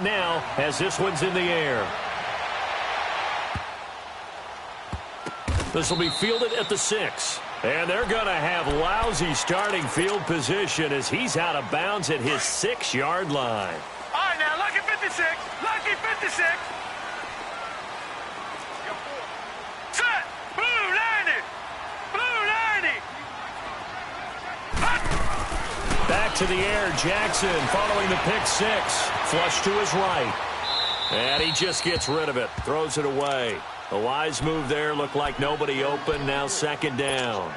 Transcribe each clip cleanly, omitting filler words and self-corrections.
now as this one's in the air. This will be fielded at the 6. And they're going to have lousy starting field position as he's out of bounds at his 6-yard line. All right, now, lucky 56. Lucky 56. Set. Blue 90. Blue 90. Back to the air, Jackson following the pick 6. Flush to his right. And he just gets rid of it. Throws it away. A wise move there. Looked like nobody open. Now 2nd down.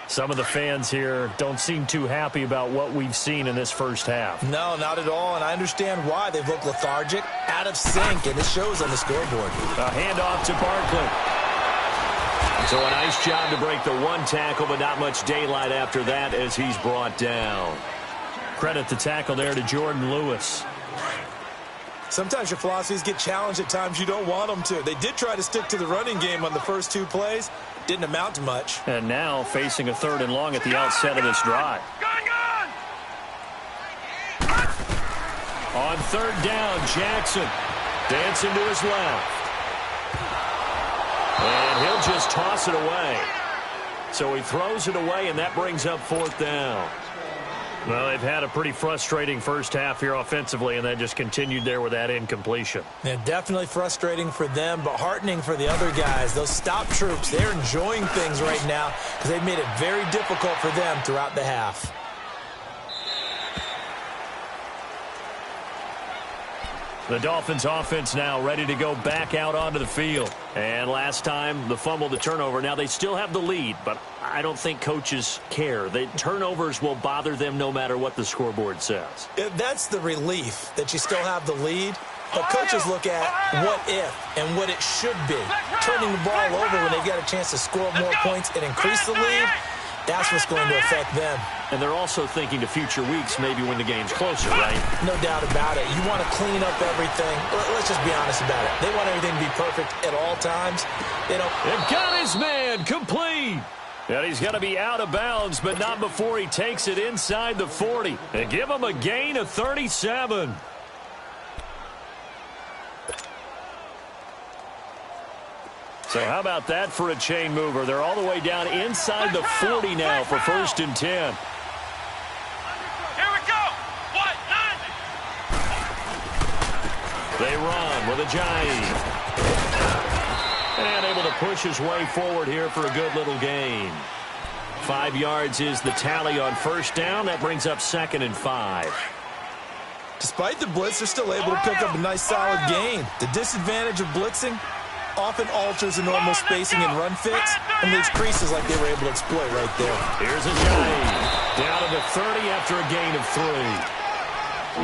Some of the fans here don't seem too happy about what we've seen in this first half. No, not at all, and I understand why. They've looked lethargic, out of sync, and it shows on the scoreboard. A handoff to Barkley. So a nice job to break the 1 tackle, but not much daylight after that as he's brought down. Credit the tackle there to Jordan Lewis. Sometimes your philosophies get challenged at times you don't want them to. They did try to stick to the running game on the first 2 plays. Didn't amount to much. And now facing a 3rd and long at the outset of this drive. Gun! On 3rd down, Jackson dancing to his left. And he'll just toss it away. So he throws it away, and that brings up 4th down. Well, they've had a pretty frustrating first half here offensively, and then just continued there with that incompletion. Yeah, definitely frustrating for them, but heartening for the other guys. Those stop troops, they're enjoying things right now because they've made it very difficult for them throughout the half. The Dolphins offense now ready to go back out onto the field. And last time, the fumble, the turnover. Now they still have the lead, but I don't think coaches care. The turnovers will bother them no matter what the scoreboard says. That's the relief that you still have the lead. But coaches look at what if and what it should be. Turning the ball over when they've got a chance to score more points and increase the lead, that's what's going to affect them. And they're also thinking to future weeks, maybe when the game's closer, right? No doubt about it. You want to clean up everything. Let's just be honest about it. They want everything to be perfect at all times. They don't. And got his man complete. And he's going to be out of bounds, but not before he takes it inside the 40. And give him a gain of 37. So how about that for a chain mover? They're all the way down inside the 40 now for 1st and 10. Here we go. What? 90. They run with a giant. And able to push his way forward here for a good little gain. 5 yards is the tally on 1st down. That brings up 2nd and 5. Despite the blitz, they're still able to pick up a nice solid gain. The disadvantage of blitzing often alters the normal spacing and run fits and leaves creases like they were able to exploit right there. Here's a giant. Down to the 30 after a gain of 3.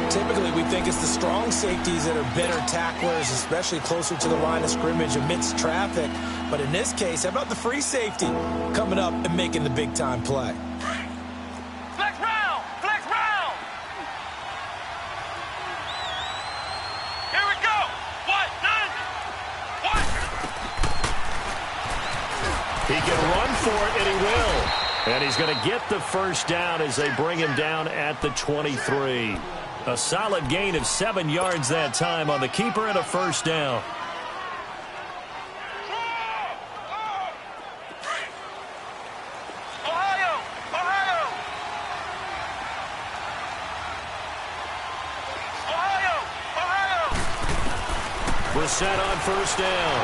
Typically, we think it's the strong safeties that are better tacklers, especially closer to the line of scrimmage amidst traffic. But in this case, how about the free safety coming up and making the big-time play? Flex round. Flex round. Here we go. What? 90. What? He can run for it, and he will. And he's going to get the 1st down as they bring him down at the 23. A solid gain of 7 yards that time on the keeper and a 1st down. Ohio. Ohio. Ohio. Ohio. Brissett on 1st down.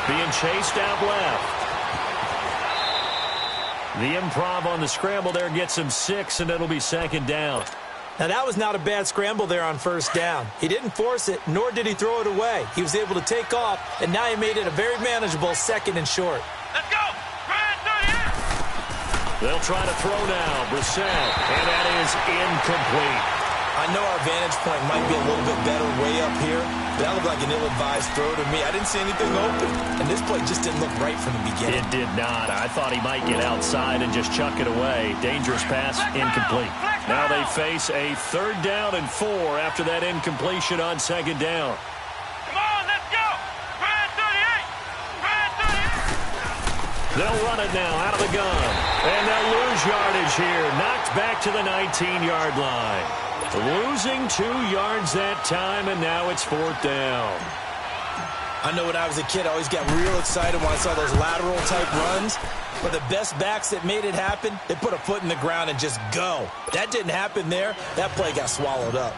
Being chased out left. The improv on the scramble there gets him 6, and it'll be 2nd down. Now, that was not a bad scramble there on 1st down. He didn't force it, nor did he throw it away. He was able to take off, and now he made it a very manageable 2nd and short. Let's go. Grand 38. They'll try to throw now. Brissett, and that is incomplete. I know our vantage point might be a little bit better way up here, but that looked like an ill-advised throw to me. I didn't see anything open, and this play just didn't look right from the beginning. It did not. I thought he might get outside and just chuck it away. Dangerous pass, incomplete. Now they face a 3rd down and 4 after that incompletion on 2nd down. Come on, let's go. Grand 38. Grand 38. They'll run it now out of the gun. And they'll lose yardage here. Knocked back to the 19-yard line. Losing 2 yards that time, and now it's 4th down. I know when I was a kid, I always got real excited when I saw those lateral-type runs. But the best backs that made it happen, they put a foot in the ground and just go. That didn't happen there. That play got swallowed up.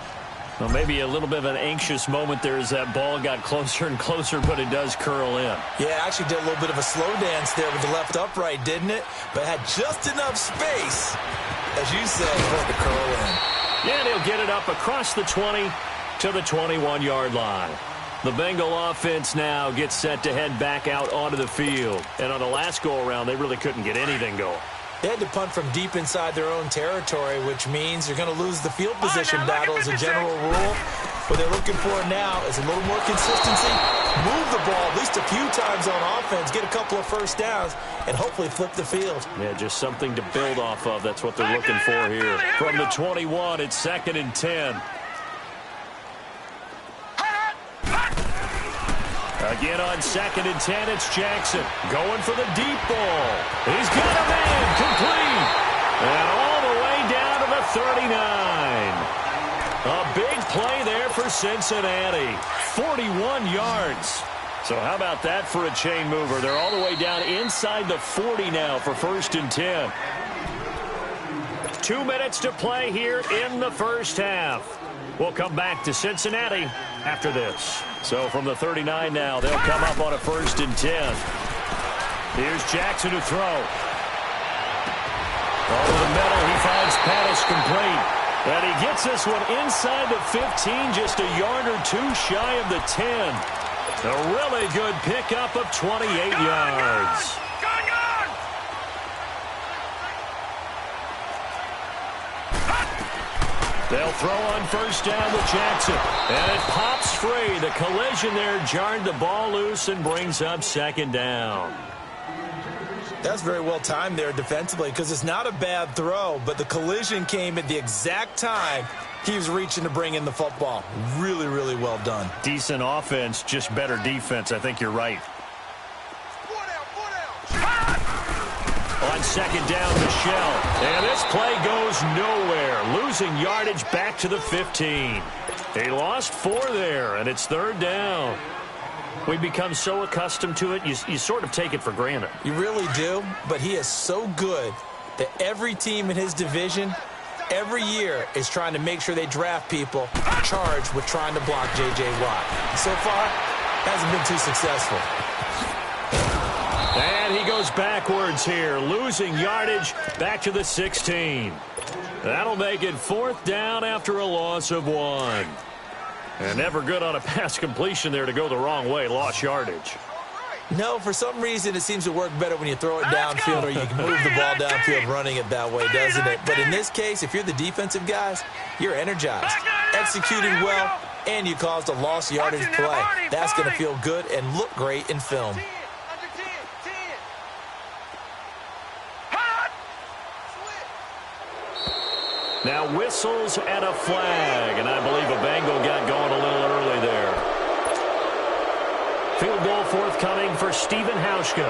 Well, maybe a little bit of an anxious moment there as that ball got closer and closer, but it does curl in. Yeah, actually did a little bit of a slow dance there with the left upright, didn't it? But had just enough space, as you said, for it to curl in. Yeah, they'll get it up across the 20 to the 21-yard line. The Bengal offense now gets set to head back out onto the field. And on the last go-around, they really couldn't get anything going. They had to punt from deep inside their own territory, which means you're going to lose the field position battle as a general rule. What they're looking for now is a little more consistency, move the ball at least a few times on offense, get a couple of first downs, and hopefully flip the field. Yeah, just something to build off of. That's what they're looking for here. From the 21, it's 2nd and 10. Again on 2nd and 10, it's Jackson going for the deep ball. He's got a man complete. And all the way down to the 39. A big play there for Cincinnati. 41 yards. So how about that for a chain mover? They're all the way down inside the 40 now for 1st and 10. 2 minutes to play here in the first half. We'll come back to Cincinnati after this. So from the 39 now, they'll come up on a 1st and 10. Here's Jackson to throw. Over the middle, he finds Pettis complete. And he gets this one inside the 15, just a yard or 2 shy of the 10. A really good pickup of 28 yards. They'll throw on 1st down to Jackson. And it pops free. The collision there jarred the ball loose and brings up 2nd down. That's very well timed there defensively because it's not a bad throw, but the collision came at the exact time he was reaching to bring in the football. Really, really well done. Decent offense, just better defense. I think you're right. On 2nd down, Michelle. And this play goes nowhere. Losing yardage back to the 15. He lost 4 there, and it's 3rd down. We become so accustomed to it, you sort of take it for granted. You really do, but he is so good that every team in his division, every year, is trying to make sure they draft people charged with trying to block J.J. Watt. So far, hasn't been too successful. And he goes backwards here, losing yardage back to the 16. That'll make it 4th down after a loss of 1. And never good on a pass completion there to go the wrong way, lost yardage. No, for some reason it seems to work better when you throw it downfield or you can move the ball downfield running it that way, doesn't it? But in this case, if you're the defensive guys, you're energized, executing well, and you caused a lost yardage play. That's going to feel good and look great in film. Now whistles and a flag, and I believe a Bengal got going a little early there. Field goal forthcoming for Stephen Hauschka.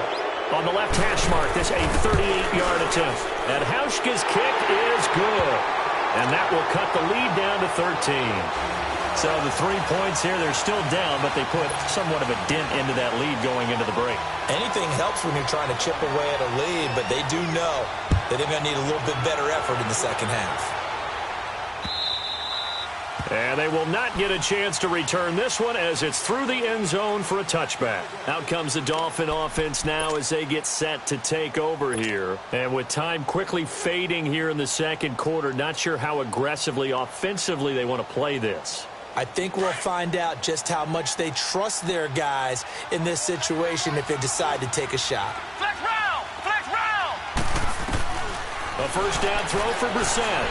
On the left hash mark, this a 38-yard attempt. And Hauschka's kick is good. And that will cut the lead down to 13. So the 3 points here, they're still down, but they put somewhat of a dent into that lead going into the break. Anything helps when you're trying to chip away at a lead, but they do know that they're going to need a little bit better effort in the second half. And they will not get a chance to return this one as it's through the end zone for a touchback. Out comes the Dolphin offense now as they get set to take over here. And with time quickly fading here in the second quarter, not sure how aggressively, offensively they want to play this. I think we'll find out just how much they trust their guys in this situation if they decide to take a shot. Flex round! Flex round! A first down throw for Brissett.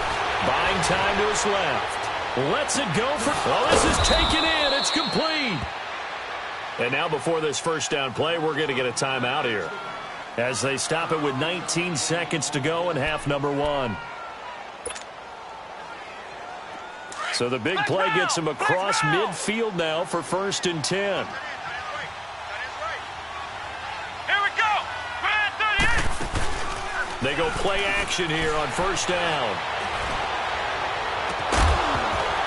Buying time to his left. Lets it go for... Well, this is taken in. It's complete. And now before this first down play, we're going to get a timeout here as they stop it with 19 seconds to go in half number 1. So the big play gets him across midfield now for 1st and 10. Here we go! Grand 38! They go play action here on first down.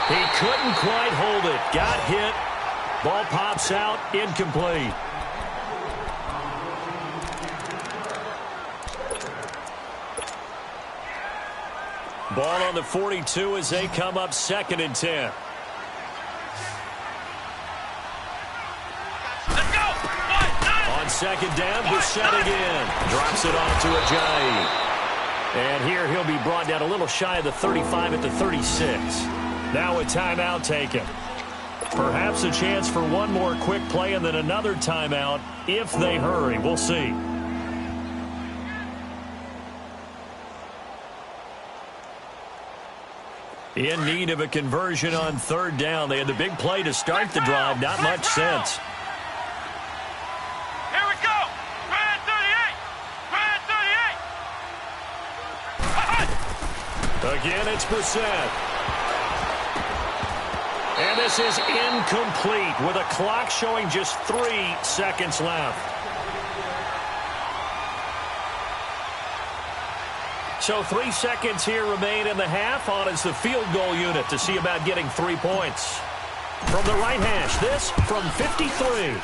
He couldn't quite hold it. Got hit. Ball pops out. Incomplete. Ball on the 42 as they come up 2nd and 10. Let's go. On 2nd down, Bissett again. Drops it off to Ajayi. And here he'll be brought down a little shy of the 35 at the 36. Now a timeout taken. Perhaps a chance for one more quick play and then another timeout if they hurry. We'll see. In need of a conversion on 3rd down. They had the big play to start the drive. Not much sense. Here we go. Red 38. Red 38. Again, it's Bissett. And this is incomplete with a clock showing just 3 seconds left. So 3 seconds here remain in the half. On is the field goal unit to see about getting 3 points. From the right hash, this from 53.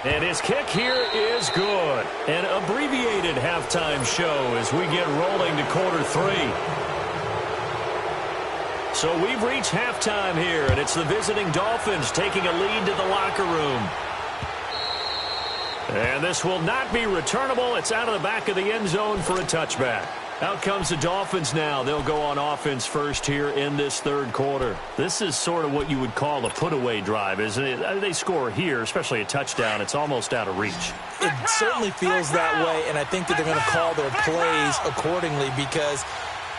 And his kick here is good. An abbreviated halftime show as we get rolling to quarter 3. So we've reached halftime here, and it's the visiting Dolphins taking a lead to the locker room. And this will not be returnable. It's out of the back of the end zone for a touchback. Out comes the Dolphins now. They'll go on offense first here in this 3rd quarter. This is sort of what you would call a put-away drive, isn't it? They score here, especially a touchdown. It's almost out of reach. It certainly feels that way, and I think that they're going to call their plays accordingly because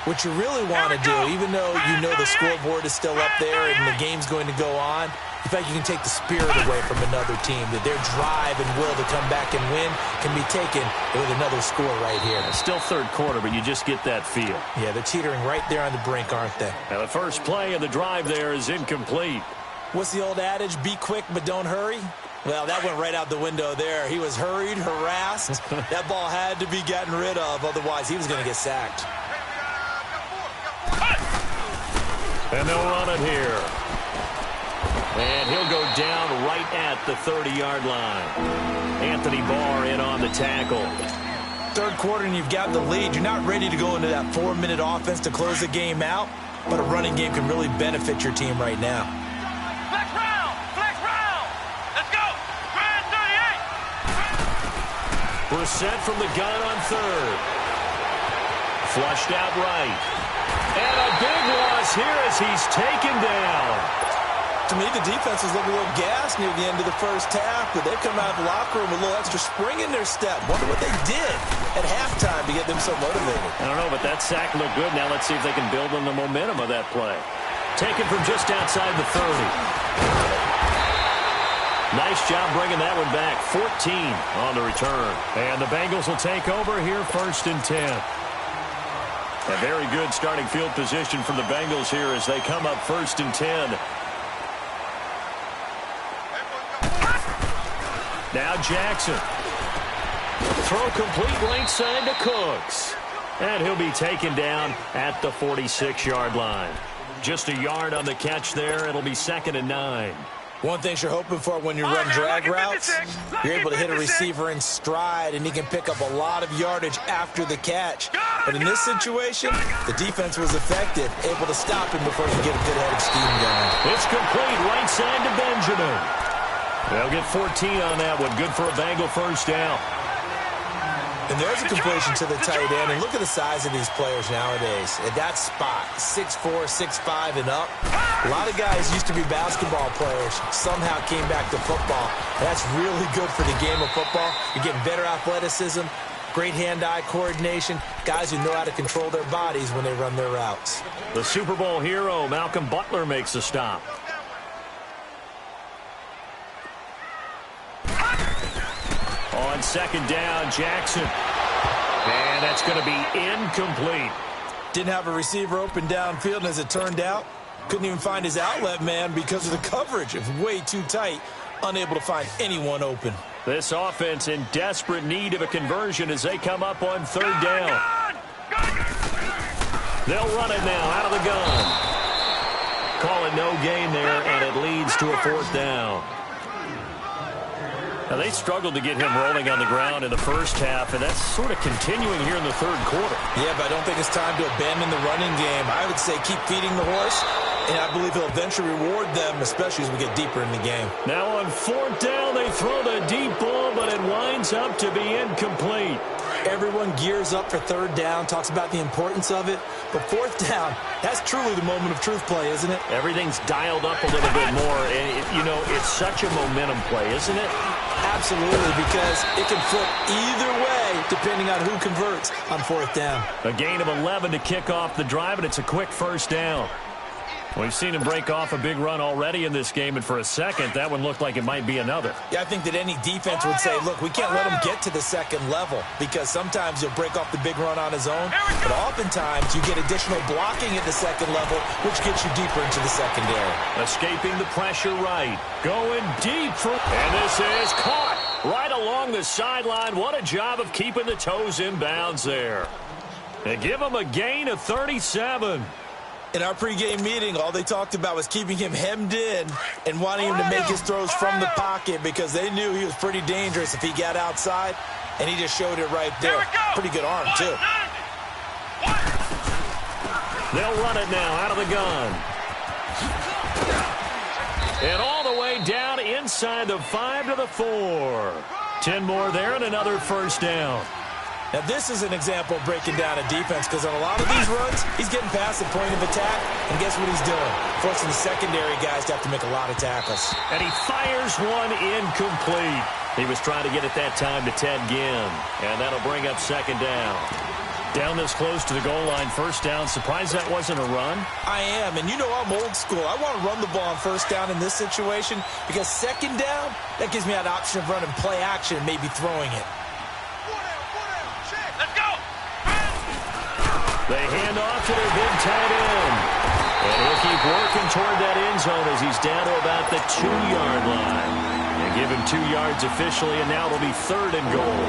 what you really want to do, even though you know the scoreboard is still up there and the game's going to go on, in fact, you can take the spirit away from another team, that their drive and will to come back and win can be taken with another score right here. It's still 3rd quarter, but you just get that feel. Yeah, they're teetering right there on the brink, aren't they? Now, the first play of the drive there is incomplete. What's the old adage? Be quick, but don't hurry? Well, that went right out the window there. He was hurried, harassed. That ball had to be gotten rid of, otherwise he was going to get sacked. And they'll run it here. And he'll go down right at the 30-yard line. Anthony Barr in on the tackle. 3rd quarter and you've got the lead. You're not ready to go into that 4-minute offense to close the game out, but a running game can really benefit your team right now. Flex round. Flex round. Let's go. Red 38. Brissett from the gun on 3rd. Flushed out right. And a big loss here as he's taken down. To me, the defense was looking a little gassed near the end of the first half, but they've come out of the locker room with a little extra spring in their step. Wonder what they did at halftime to get them so motivated. I don't know, but that sack looked good. Now let's see if they can build on the momentum of that play. Taken from just outside the 30. Nice job bringing that one back. 14 on the return. And the Bengals will take over here 1st and 10. A very good starting field position for the Bengals here as they come up 1st and 10. Now Jackson. Throw complete right side to Cooks. And he'll be taken down at the 46-yard line. Just a yard on the catch there. It'll be 2nd and 9. One thing you're hoping for when you run drag routes, you're able to hit a receiver in stride, and he can pick up a lot of yardage after the catch. But in this situation, the defense was effective, able to stop him before he could get a good head of steam going. It's complete right side to Benjamin. They'll get 14 on that one. Good for a Bengal 1st down. And there's a completion to the tight end. And look at the size of these players nowadays. At that spot, 6'4", 6'5", and up. A lot of guys used to be basketball players. Somehow came back to football. That's really good for the game of football. You're getting better athleticism, great hand-eye coordination, guys who know how to control their bodies when they run their routes. The Super Bowl hero, Malcolm Butler, makes a stop. On 2nd down, Jackson. And that's going to be incomplete. Didn't have a receiver open downfield, and as it turned out, couldn't even find his outlet man because of the coverage. It was way too tight, unable to find anyone open. This offense in desperate need of a conversion as they come up on 3rd down. They'll run it now out of the gun. Call it no gain there, and it leads to a 4th down. Now, they struggled to get him rolling on the ground in the first half, and that's sort of continuing here in the 3rd quarter. Yeah, but I don't think it's time to abandon the running game. I would say keep feeding the horse, and I believe he'll eventually reward them, especially as we get deeper in the game. Now on 4th down, they throw the deep ball, but it winds up to be incomplete. Everyone gears up for 3rd down, talks about the importance of it. But 4th down, that's truly the moment of truth play, isn't it? Everything's dialed up a little bit more. And, it's such a momentum play, isn't it? Absolutely, because it can flip either way depending on who converts on 4th down. A gain of 11 to kick off the drive, and it's a quick 1st down. We've seen him break off a big run already in this game, and for a second, that one looked like it might be another. Yeah, I think that any defense would say, look, we can't let him get to the 2nd level, because sometimes he'll break off the big run on his own, but oftentimes you get additional blocking at the 2nd level, which gets you deeper into the secondary. Escaping the pressure right. Going deep and this is caught right along the sideline. What a job of keeping the toes in bounds there. They give him a gain of 37. In our pregame meeting, all they talked about was keeping him hemmed in and wanting him to make his throws from the pocket because they knew he was pretty dangerous if he got outside, and he just showed it right there. Pretty good arm, too. They'll run it now out of the gun. And all the way down inside the 5 to the 4. 10 more there and another 1st down. Now, this is an example of breaking down a defense because on a lot of these runs, he's getting past the point of attack, and guess what he's doing? Forcing the secondary guys to have to make a lot of tackles. And he fires one incomplete. He was trying to get it that time to Ted Ginn, and that'll bring up 2nd down. Down this close to the goal line, 1st down. Surprised that wasn't a run? I am, and you know I'm old school. I want to run the ball on 1st down in this situation because 2nd down, that gives me that option of running play action and maybe throwing it. They hand off to their big tight end. And he'll keep working toward that end zone as he's down to about the 2-yard line. And give him 2 yards officially, and now it'll be 3rd and goal.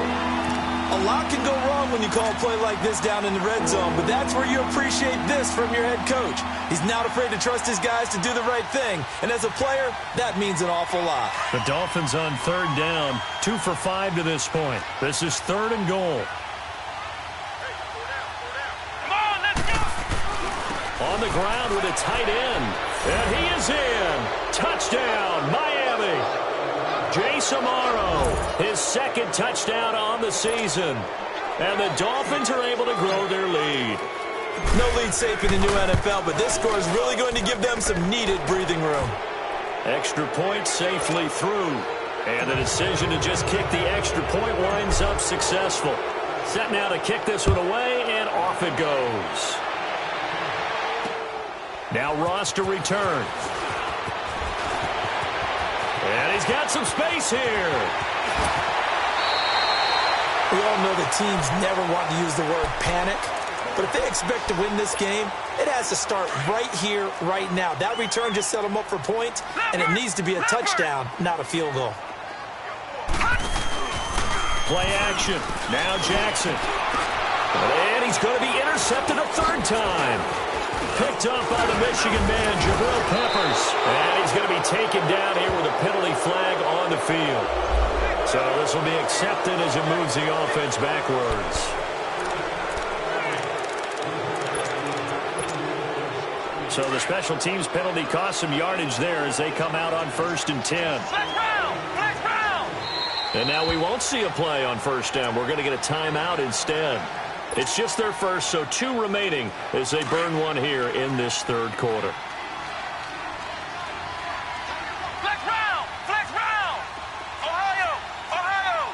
A lot can go wrong when you call a play like this down in the red zone, but that's where you appreciate this from your head coach. He's not afraid to trust his guys to do the right thing, and as a player, that means an awful lot. The Dolphins on 3rd down, 2 for 5 to this point. This is 3rd and goal. On the ground with a tight end, and he is in. Touchdown, Miami. Jace Amaro, his 2nd touchdown on the season. And the Dolphins are able to grow their lead. No lead safe in the new NFL, but this score is really going to give them some needed breathing room. Extra point safely through. And the decision to just kick the extra point winds up successful. Set now to kick this one away, and off it goes. Now Ross to return. And he's got some space here. We all know the teams never want to use the word panic, but if they expect to win this game, it has to start right here, right now. That return just set them up for points, and it needs to be a touchdown, not a field goal. Play action. Now Jackson. And he's going to be intercepted a 3rd time. Picked up by the Michigan man, Jabril Peppers. And he's going to be taken down here with a penalty flag on the field. So this will be accepted as it moves the offense backwards. So the special teams penalty cost some yardage there as they come out on 1st and 10. And now we won't see a play on 1st down. We're going to get a timeout instead. It's just their first, so 2 remaining as they burn one here in this 3rd quarter. Flex round! Flex round! Ohio! Ohio!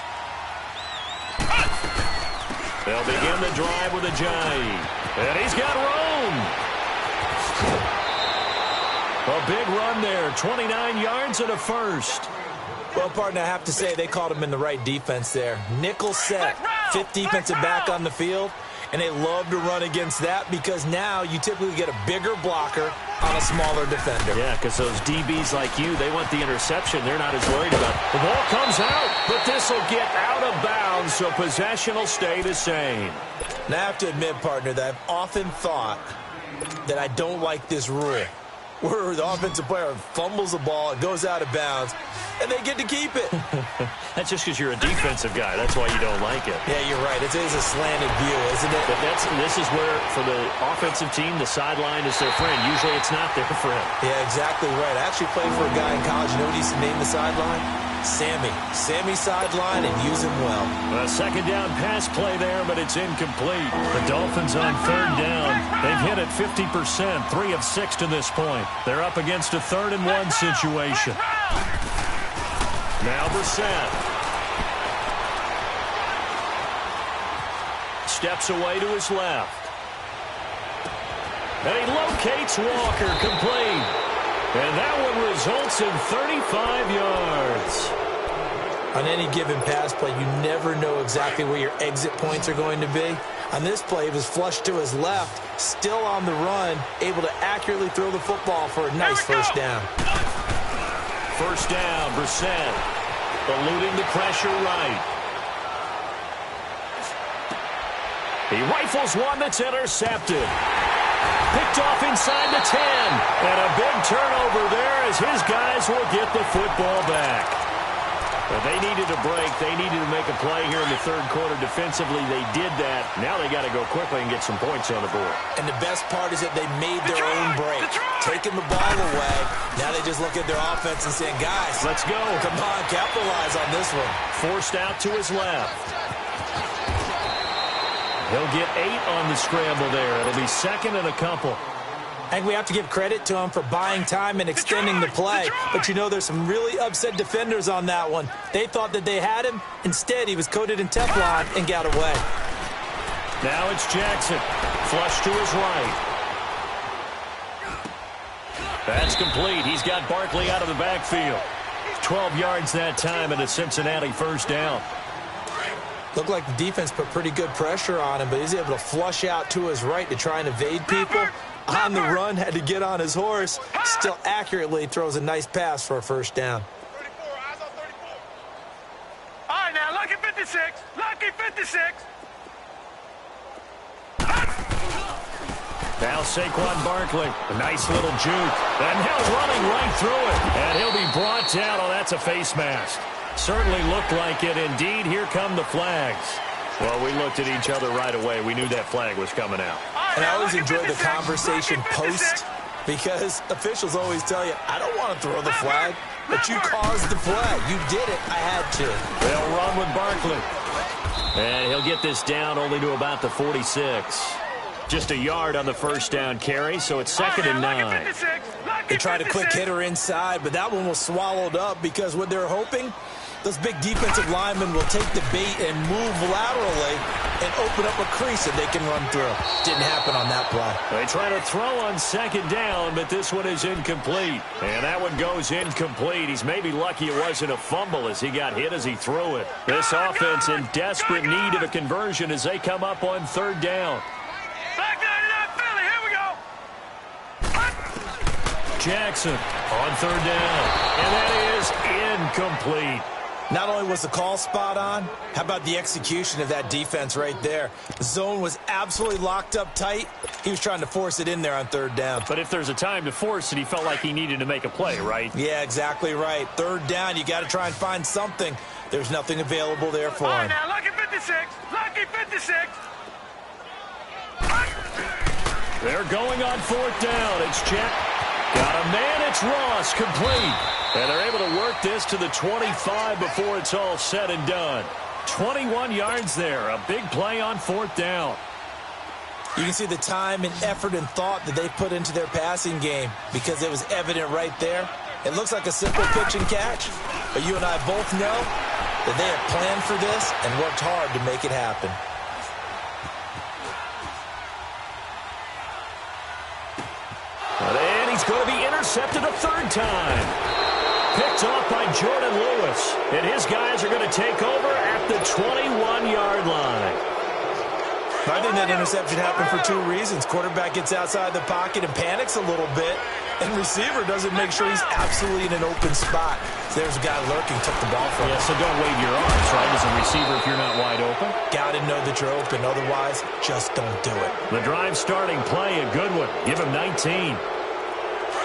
They'll begin the drive with Ajayi. And he's got Rome. A big run there, 29 yards and a 1st. Well, partner, I have to say they called him in the right defense there. Nickel set, 5th defensive back on the field, and they love to run against that because now you typically get a bigger blocker on a smaller defender. Yeah, because those DBs like you, they want the interception. They're not as worried about it. The ball comes out, but this will get out of bounds, so possession will stay the same. Now, I have to admit, partner, that I've often thought that I don't like this rule. where the offensive player fumbles the ball, it goes out of bounds, and they get to keep it. That's just because you're a defensive guy. That's why you don't like it. Yeah, you're right. It is a slanted view, isn't it? But this is where, for the offensive team, the sideline is their friend. Usually it's not their friend. Yeah, exactly right. I actually played for a guy in college. You know what he used to name the sideline? Sammy. Sammy sideline, and use him well. A second down pass play there, but it's incomplete. The Dolphins on third down. They've hit it 50%, 3 of 6 to this point. They're up against a 3rd and 1 situation. Now Brissett. Steps away to his left. And he locates Walker, complete. And that one results in 35 yards. On any given pass play, you never know exactly where your exit points are going to be. On this play, it was flushed to his left, still on the run, able to accurately throw the football for a nice first down. First down, Brissett, eluding the pressure right. He rifles one that's intercepted. Picked off inside the 10. And a big turnover there as his guys will get the football back. But they needed a break. They needed to make a play here in the third quarter. Defensively, they did that. Now they got to go quickly and get some points on the board. And the best part is that they made their own break. Taking the ball away. Now they just look at their offense and saying, guys, let's go. Come on, capitalize on this one. Forced out to his left. He'll get 8 on the scramble there. It'll be second and a couple. I think we have to give credit to him for buying time and extending the play. But, you know, there's some really upset defenders on that one. They thought that they had him. Instead, he was coated in Teflon and got away. Now it's Jackson. Flush to his right. That's complete. He's got Barkley out of the backfield. 12 yards that time and a Cincinnati first down. Looked like the defense put pretty good pressure on him, but he's able to flush out to his right to try and evade people. On the run, had to get on his horse. Still accurately throws a nice pass for a first down. 34, eyes on 34. All right, now, lucky 56. Lucky 56. Now Saquon Barkley, a nice little juke. And now running right through it. And he'll be brought down. Oh, that's a face mask. Certainly looked like it. Indeed, here come the flags. Well, we looked at each other right away. We knew that flag was coming out. And I always enjoy the conversation post because officials always tell you, I don't want to throw the flag, but you caused the play. You did it. I had to. They'll run with Barkley. And he'll get this down only to about the 46. Just a yard on the first down carry, so it's second and 9. They tried a quick hitter inside, but that one was swallowed up because what they're hoping, those big defensive linemen will take the bait and move laterally and open up a crease that they can run through. Didn't happen on that play. They try to throw on second down, but this one is incomplete. And that one goes incomplete. He's maybe lucky it wasn't a fumble as he got hit as he threw it. This offense in desperate need of a conversion as they come up on third down. Back 99 Philly, here we go. Jackson on third down. And that is incomplete. Not only was the call spot on, how about the execution of that defense right there? The zone was absolutely locked up tight. He was trying to force it in there on third down. But if there's a time to force it, he felt like he needed to make a play, right? Yeah, exactly right. Third down, you got to try and find something. There's nothing available there for him. Now, lucky 56. Lucky 56. They're going on fourth down. It's Chet. Got a man. It's Ross. Complete. And they're able to work this to the 25 before it's all said and done. 21 yards there. A big play on fourth down. You can see the time and effort and thought that they put into their passing game because it was evident right there. It looks like a simple pitch and catch, but you and I both know that they have planned for this and worked hard to make it happen. And he's going to be intercepted a third time. Picked off by Jordan Lewis. And his guys are going to take over at the 21-yard line. I think that interception happened for two reasons. Quarterback gets outside the pocket and panics a little bit, and receiver doesn't make sure he's absolutely in an open spot. So there's a guy lurking, took the ball from him. Yeah, so don't wave your arms, right, as a receiver if you're not wide open. Got to know that you're open. Otherwise, just don't do it. The drive starting play, a good one. Give him 19.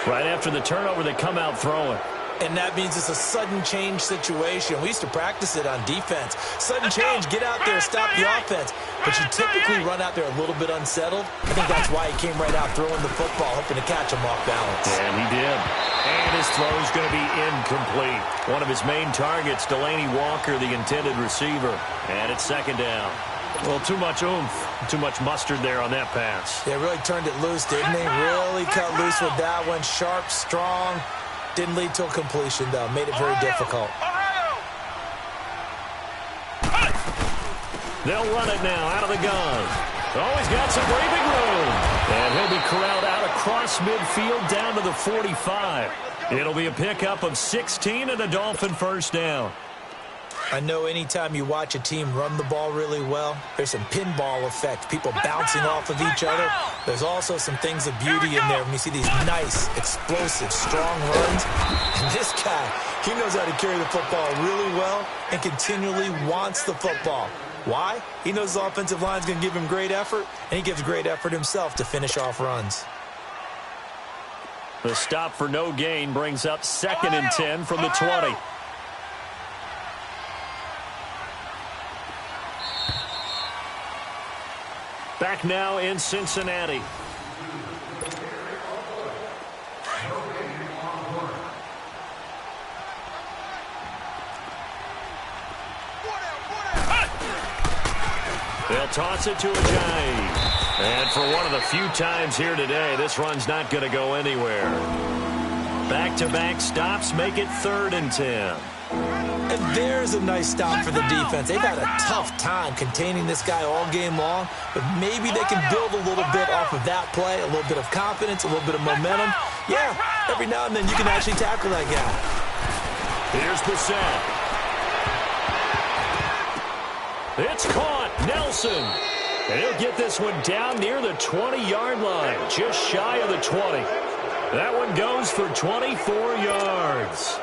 Right after the turnover, they come out throwing. And that means it's a sudden change situation. We used to practice it on defense. Sudden change, get out there, stop the offense. But you typically run out there a little bit unsettled. I think that's why he came right out throwing the football, hoping to catch him off balance. And he did. And his throw is going to be incomplete. One of his main targets, Delaney Walker, the intended receiver. And it's second down. Well, too much oomph, too much mustard there on that pass. They really turned it loose, didn't they? Really cut loose with that one. Sharp, strong. Didn't lead to a completion, though. Made it very difficult. They'll run it now out of the gun. Oh, he's got some breathing room. And he'll be corralled out across midfield down to the 45. It'll be a pickup of 16 and a Dolphin first down. I know anytime you watch a team run the ball really well, there's some pinball effect, people bouncing off of each other. There's also some things of beauty in there when you see these nice, explosive, strong runs. And this guy, he knows how to carry the football really well and continually wants the football. Why? He knows the offensive line's going to give him great effort, and he gives great effort himself to finish off runs. The stop for no gain brings up 2nd and 10 from the 20. Back now in Cincinnati. They'll toss it to Ajayi. And for one of the few times here today, this run's not going to go anywhere. Back-to-back stops make it 3rd and 10. And there's a nice stop for the defense. They've had a tough time containing this guy all game long, but maybe they can build a little bit off of that play, a little bit of confidence, a little bit of momentum. Yeah, every now and then you can actually tackle that guy. Here's Bissett. It's caught. Nelson. And he'll get this one down near the 20-yard line, just shy of the 20. That one goes for 24 yards.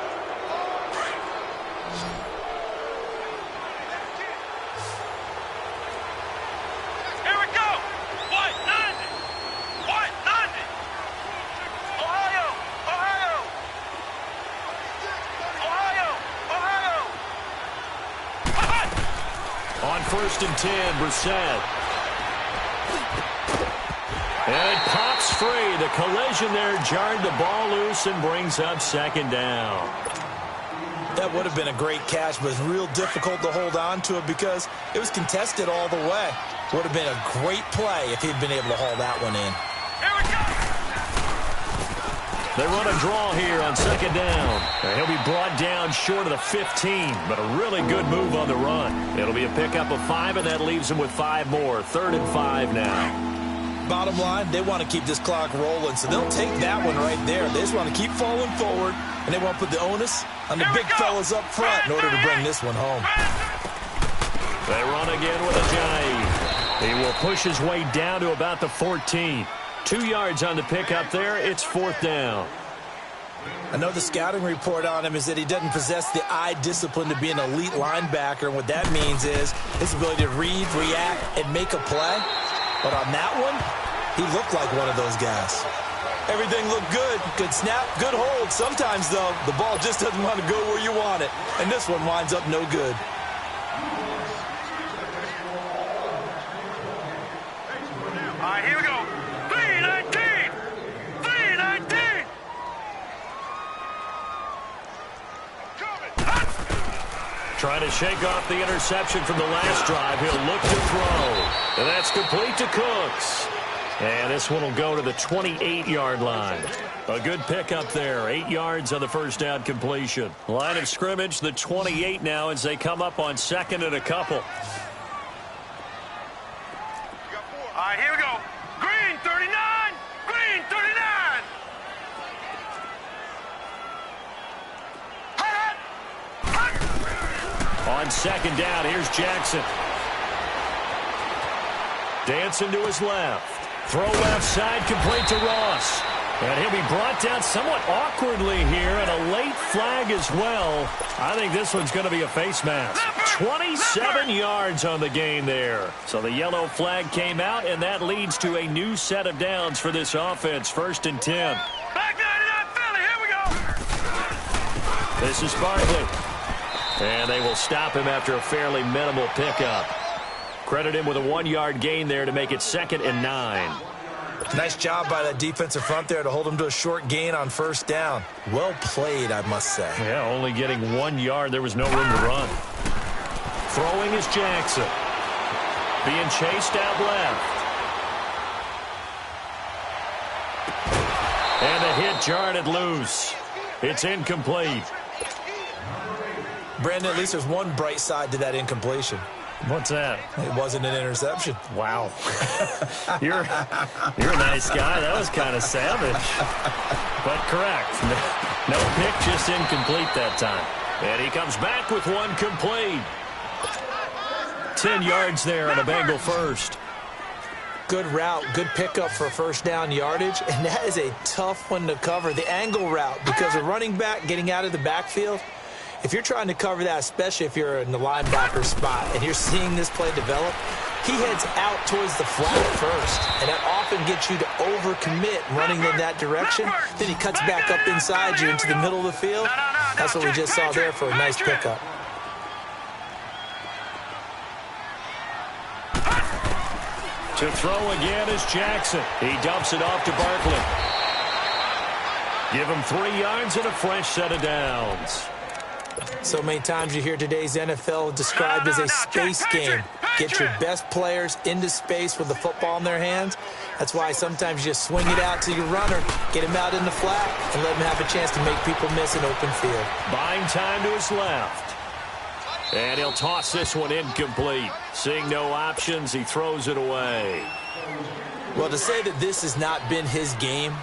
On 1st and 10, Brissett. And it pops free. The collision there jarred the ball loose and brings up 2nd down. That would have been a great catch, but it's real difficult to hold on to it because it was contested all the way. Would have been a great play if he'd been able to haul that one in. Here we go. They run a draw here on 2nd down. He'll be brought down short of the 15, but a really good move on the run. It'll be a pickup of 5, and that leaves him with 5 more. 3rd and 5 now. Bottom line, they want to keep this clock rolling, so they'll take that one right there. They just want to keep falling forward, and they want to put the onus on the big fellas up front in order to bring this one home. They run again with Ajayi. He will push his way down to about the 14. 2 yards on the pickup there. It's 4th down. I know the scouting report on him is that he doesn't possess the eye discipline to be an elite linebacker, and what that means is his ability to read, react, and make a play. But on that one, he looked like one of those guys. Everything looked good. Good snap, good hold. Sometimes, though, the ball just doesn't want to go where you want it. And this one winds up no good. All right, here we go. 319! 319! Trying to shake off the interception from the last drive. He'll look to throw. And that's complete to Cooks. And this one will go to the 28-yard line. A good pickup there. 8 yards on the first down completion. Line of scrimmage, the 28 now as they come up on 2nd and a couple. All right, here we go. Green 39! Green 39! On 2nd down, here's Jackson. Dancing to his left. Throw left side, complete to Ross. And he'll be brought down somewhat awkwardly here, and a late flag as well. I think this one's going to be a face mask. 27 yards on the gain there. So the yellow flag came out, and that leads to a new set of downs for this offense. 1st and 10. Back 99! This is Barkley. And they will stop him after a fairly minimal pickup. Credit him with a 1-yard gain there to make it 2nd and 9. Nice job by that defensive front there to hold him to a short gain on 1st down. Well played, I must say. Yeah, only getting 1 yard. There was no room to run. Throwing is Jackson. Being chased out left. And the hit jarred it loose. It's incomplete. Brandon, at least there's one bright side to that incompletion. What's that? It wasn't an interception. Wow. You're a nice guy. That was kind of savage. But correct. No pick, just incomplete that time. And he comes back with one complete. 10 yards there on a Bengal first. Good route, good pickup for 1st down yardage, and that is a tough one to cover. The angle route, because a running back getting out of the backfield, if you're trying to cover that, especially if you're in the linebacker spot and you're seeing this play develop, he heads out towards the flat first, and that often gets you to overcommit running in that direction. Then he cuts back up inside you into the middle of the field. That's what we just saw there for a nice pickup. To throw again is Jackson. He dumps it off to Barkley. Give him 3 yards and a fresh set of downs. So many times you hear today's NFL described as a space game. Get your best players into space with the football in their hands. That's why sometimes you just swing it out to your runner, get him out in the flat, and let him have a chance to make people miss an open field. Buying time to his left. And he'll toss this one incomplete. Seeing no options, he throws it away. Well, to say that this has not been his game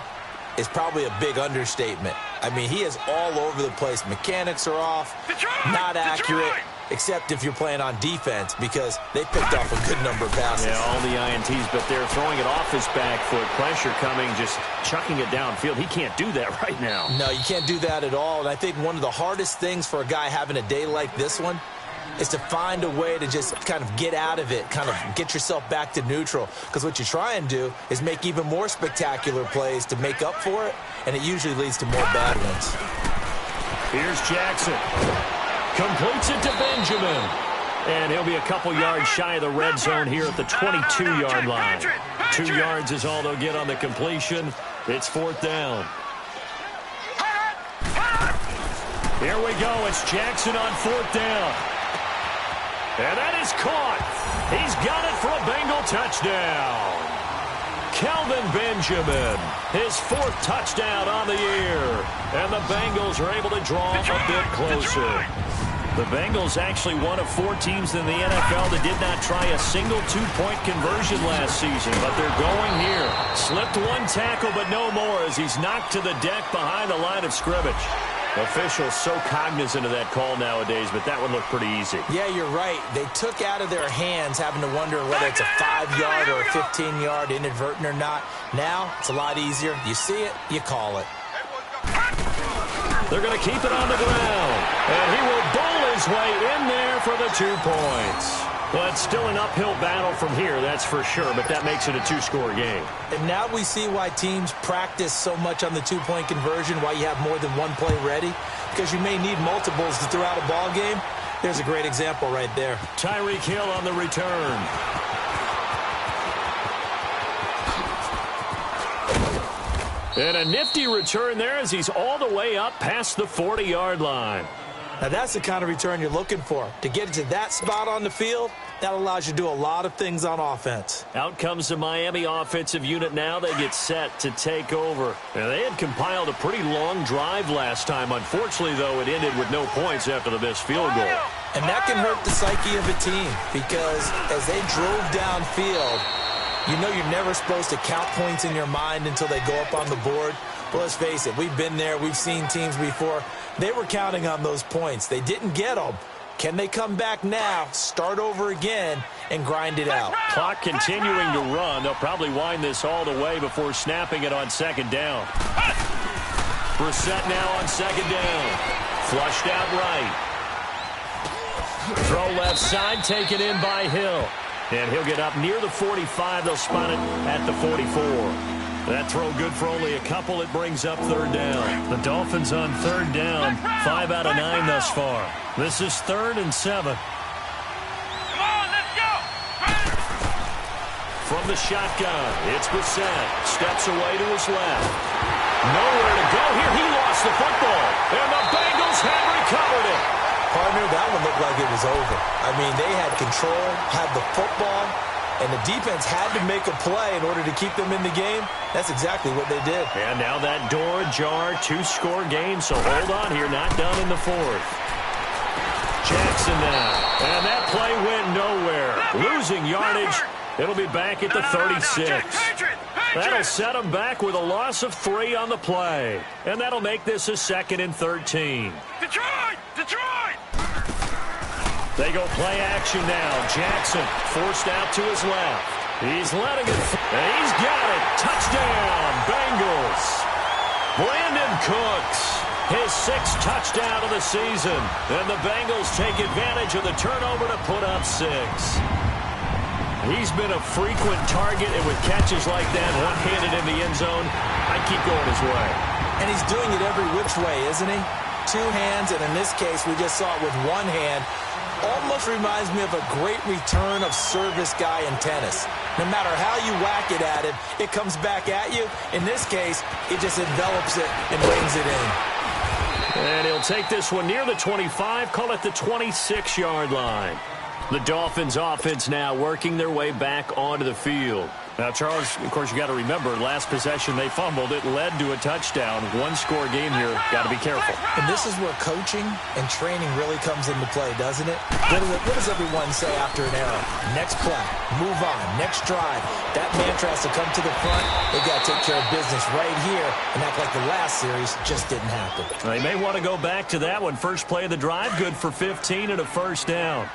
is probably a big understatement. I mean, he is all over the place. Mechanics are off, not accurate, except if you're playing on defense, because they picked off a good number of passes. Yeah, all the INTs, but they're throwing it off his back foot. Pressure coming, just chucking it downfield. He can't do that right now. No, you can't do that at all. And I think one of the hardest things for a guy having a day like this one is to find a way to just kind of get out of it, kind of get yourself back to neutral. Because what you try and do is make even more spectacular plays to make up for it, and it usually leads to more bad ones. Here's Jackson. Completes it to Benjamin. And he'll be a couple yards shy of the red zone here at the 22-yard line. 2 yards is all they'll get on the completion. It's 4th down. Here we go. It's Jackson on 4th down. And that is caught. He's got it for a Bengal touchdown. Kelvin Benjamin, his 4th touchdown on the year. And the Bengals are able to draw a bit closer. The Bengals actually one of 4 teams in the NFL that did not try a single 2-point conversion last season, but they're going here. Slipped one tackle, but no more as he's knocked to the deck behind the line of scrimmage. Officials so cognizant of that call nowadays, but that one looked pretty easy. Yeah, you're right. They took out of their hands having to wonder whether it's a 5-yard or a 15-yard inadvertent or not. Now, it's a lot easier. You see it, you call it. They're going to keep it on the ground. And he will bowl his way in there for the 2 points. Well, it's still an uphill battle from here, that's for sure, but that makes it a 2-score game. And now we see why teams practice so much on the 2-point conversion, why you have more than one play ready, because you may need multiples to throw out a ball game. There's a great example right there. Tyreek Hill on the return. And a nifty return there as he's all the way up past the 40-yard line. Now, that's the kind of return you're looking for. To get to that spot on the field, that allows you to do a lot of things on offense. Out comes the Miami offensive unit now. They get set to take over. Now, they had compiled a pretty long drive last time. Unfortunately, though, it ended with no points after the missed field goal. And that can hurt the psyche of a team because as they drove downfield, you know you're never supposed to count points in your mind until they go up on the board. But let's face it, we've been there. We've seen teams before. They were counting on those points. They didn't get them. Can they come back now, start over again, and grind it out? Clock continuing to run. They'll probably wind this all the way before snapping it on 2nd down. Brissett now on 2nd down. Flushed out right. Throw left side, taken in by Hill. And he'll get up near the 45. They'll spot it at the 44. That throw good for only a couple. It brings up third down. The Dolphins on third down. 5 out of 9 thus far. This is 3rd and 7. Come on, let's go. From the shotgun, it's Brissett. Steps away to his left. Nowhere to go here. He lost the football. And the Bengals have recovered it. Partner, that one looked like it was over. I mean, they had control, had the football, and the defense had to make a play in order to keep them in the game. That's exactly what they did. And now that door ajar, 2-score game, so hold on here, not done in the 4th. Jackson now, and that play went nowhere. Losing yardage, it'll be back at the 36. That'll set them back with a loss of 3 on the play. And that'll make this a 2nd and 13. Detroit! Detroit! They go play action now. Jackson forced out to his left. He's letting it, and he's got it. Touchdown, Bengals. Brandon Cooks, his 6th touchdown of the season. And the Bengals take advantage of the turnover to put up 6. He's been a frequent target, and with catches like that, one-handed in the end zone, I keep going his way. And he's doing it every which way, isn't he? 2 hands, and in this case, we just saw it with 1 hand. Almost reminds me of a great return of service guy in tennis. No matter how you whack it at him, it comes back at you. In this case, it just envelops it and brings it in. And he'll take this one near the 25, call it the 26-yard line. The Dolphins offense now working their way back onto the field. Now, Charles, of course, you got to remember, last possession they fumbled. It led to a touchdown. 1-score game here. Got to be careful. And this is where coaching and training really comes into play, doesn't it? What does everyone say after an error? Next play, move on, next drive. That mantra has to come to the front. They got to take care of business right here and act like the last series just didn't happen. They may want to go back to that one. First play of the drive, good for 15 and a first down.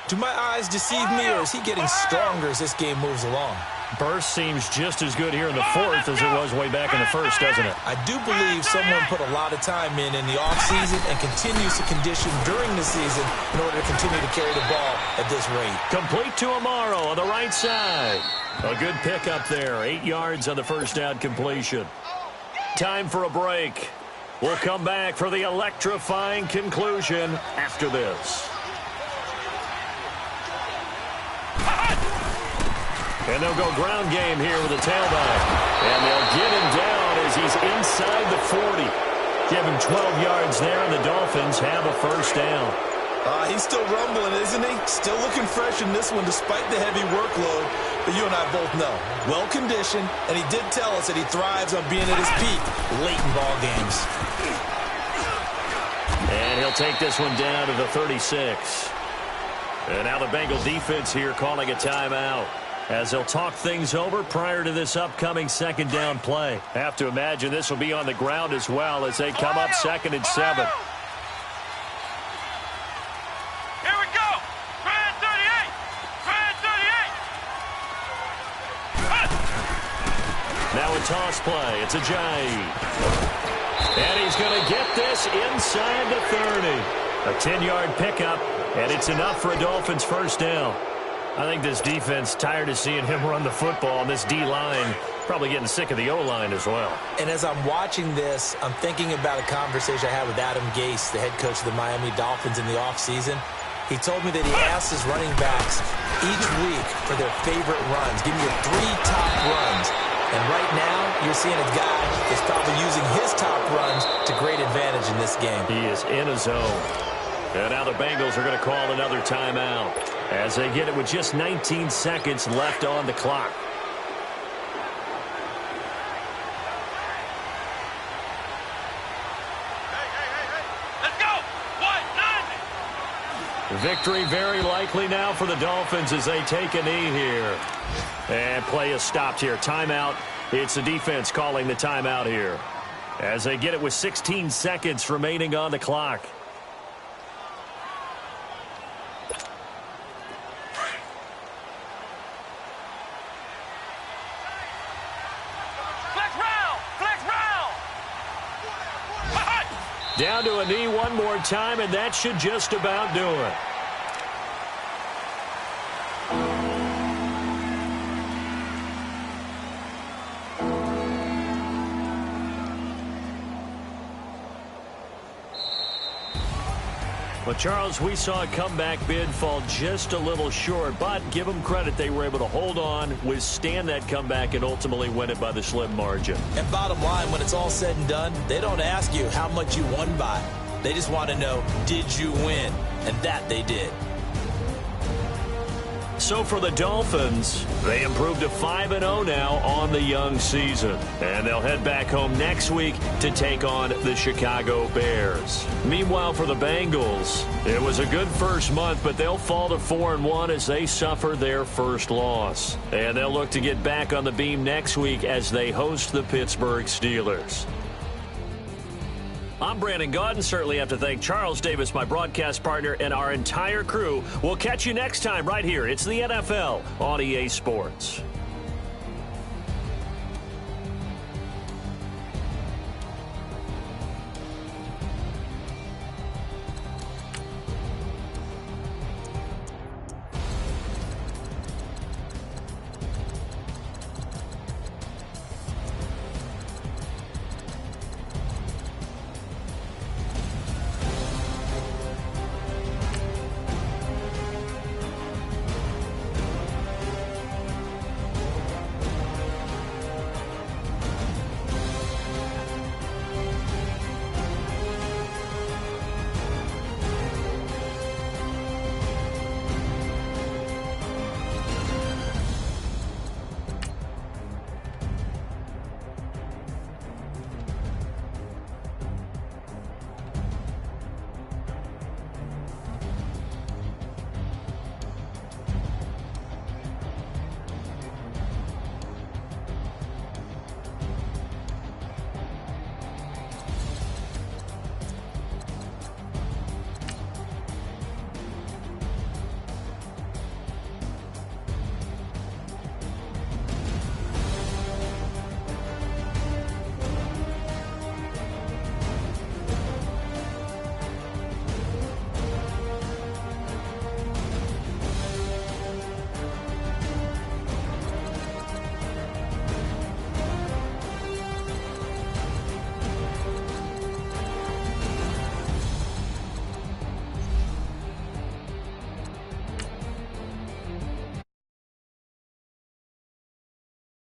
Do my eyes deceive me, or is he getting stronger as this game moves along? Burst seems just as good here in the 4th as it was way back in the 1st, doesn't it? I do believe someone put a lot of time in the offseason and continues to condition during the season in order to continue to carry the ball at this rate. Complete to Amaro on the right side. A good pickup there. 8 yards on the first down completion. Time for a break. We'll come back for the electrifying conclusion after this. And they'll go ground game here with a tailback. And they'll get him down as he's inside the 40. Give him 12 yards there, and the Dolphins have a first down. He's still rumbling, isn't he? Still looking fresh in this one despite the heavy workload. But you and I both know, well-conditioned, and he did tell us that he thrives on being at his peak late in ball games. And he'll take this one down to the 36. And now the Bengal defense here calling a timeout, as they'll talk things over prior to this upcoming second down play. Have to imagine this will be on the ground as well as they come up 2nd and 7. Here we go. Try 38. Try 38. Now a toss play. It's Ajayi. And he's going to get this inside the 30. A 10-yard pickup, and it's enough for a Dolphins first down. I think this defense tired of seeing him run the football, and this D-line probably getting sick of the O-line as well. And as I'm watching this, I'm thinking about a conversation I had with Adam Gase, the head coach of the Miami Dolphins in the offseason. He told me that he asked his running backs each week for their favorite runs. Give me your 3 top runs. And right now, you're seeing a guy that's probably using his top runs to great advantage in this game. He is in a zone. And now the Bengals are going to call another timeout as they get it with just 19 seconds left on the clock. Let's go. 1-9. Victory very likely now for the Dolphins as they take a knee here. And play is stopped here. Timeout. It's the defense calling the timeout here as they get it with 16 seconds remaining on the clock. Down to a knee one more time, and that should just about do it. Well, Charles, we saw a comeback bid fall just a little short, but give them credit. They were able to hold on, withstand that comeback, and ultimately win it by the slim margin. And bottom line, when it's all said and done, they don't ask you how much you won by. They just want to know, did you win? And that they did. So for the Dolphins, they improved to 5-0 now on the young season. And they'll head back home next week to take on the Chicago Bears. Meanwhile, for the Bengals, it was a good first month, but they'll fall to 4-1 as they suffer their first loss. And they'll look to get back on the beam next week as they host the Pittsburgh Steelers. I'm Brandon Gaudin. Certainly have to thank Charles Davis, my broadcast partner, and our entire crew. We'll catch you next time right here. It's the NFL on EA Sports.